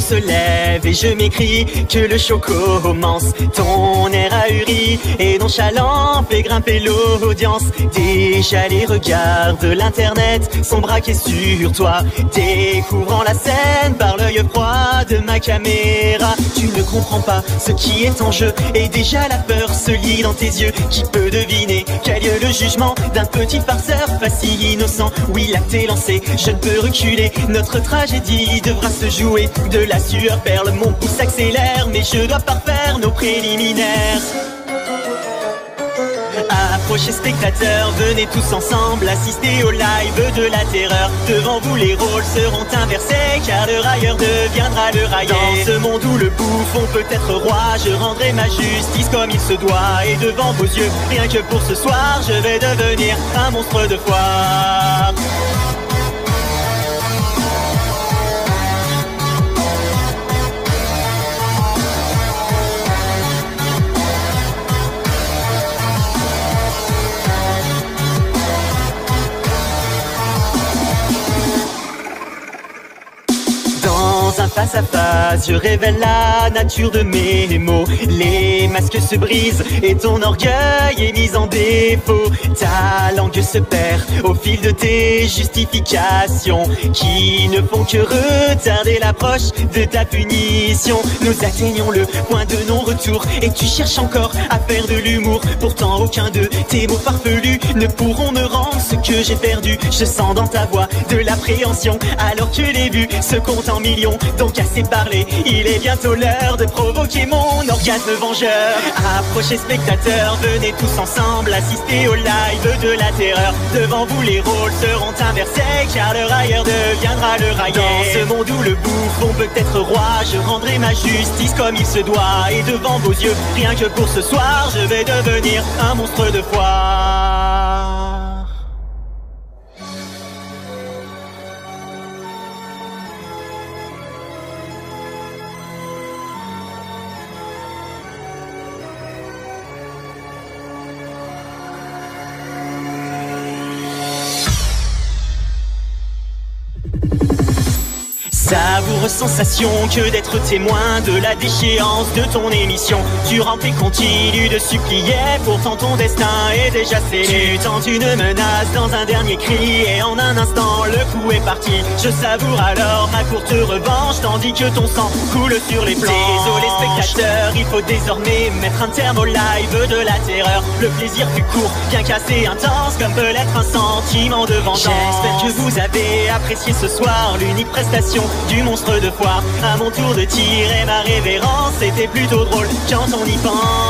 se lève et je m'écrie que le show commence. Ton air ahuri et nonchalant fait grimper l'audience. Déjà les regards de l'internet sont braqués sur toi, découvrant la scène par l'œil froid de ma caméra. Tu ne comprends pas ce qui est en jeu et déjà la peur se lit dans tes yeux. Qui peut deviner qu'a lieu le jugement d'un petit farceur pas si innocent? Oui, l'acte est lancé, je ne peux reculer. Notre tragédie devra se jouer. De la sueur perle, mon pouce accélère, mais je dois parfaire nos préliminaires. Approchez spectateurs, venez tous ensemble assister au live de la terreur. Devant vous les rôles seront inversés, car le railleur deviendra le raillé. Dans ce monde où le bouffon peut être roi, je rendrai ma justice comme il se doit. Et devant vos yeux, rien que pour ce soir, je vais devenir un monstre de foire. Dans un face à face, je révèle la nature de mes mots. Les masques se brisent et ton orgueil est mis en défaut. Ta langue se perd au fil de tes justifications, qui ne font que retarder l'approche de ta punition. Nous atteignons le point de non-retour et tu cherches encore à faire de l'humour. Pourtant aucun de tes mots farfelus ne pourront me rendre ce que j'ai perdu. Je sens dans ta voix de l'appréhension, alors que les vues se comptent en millions. Donc assez parlé, il est bientôt l'heure de provoquer mon orgasme vengeur. Approchez spectateurs, venez tous ensemble assister au live de la terreur. Devant vous les rôles seront inversés, car le railleur deviendra le raillé. Dans ce monde où le bouffon peut être roi, je rendrai ma justice comme il se doit. Et devant vos yeux, rien que pour ce soir, je vais devenir un monstre de foire. Savoureuse sensation que d'être témoin de la déchéance de ton émission. Tu remplis continues de supplier, pourtant ton destin est déjà scellé. Tu tentes une menace dans un dernier cri et en un instant le coup est parti. Je savoure alors ma courte revanche tandis que ton sang coule sur les planches. Désolé spectateurs, il faut désormais mettre un terme au live de la terreur. Le plaisir fut court, bien qu'assez intense, comme peut l'être un sentiment de vengeance. J'espère que vous avez apprécié ce soir l'unique prestation du monstre de foire. À mon tour de tirer ma révérence, c'était plutôt drôle quand on y pense.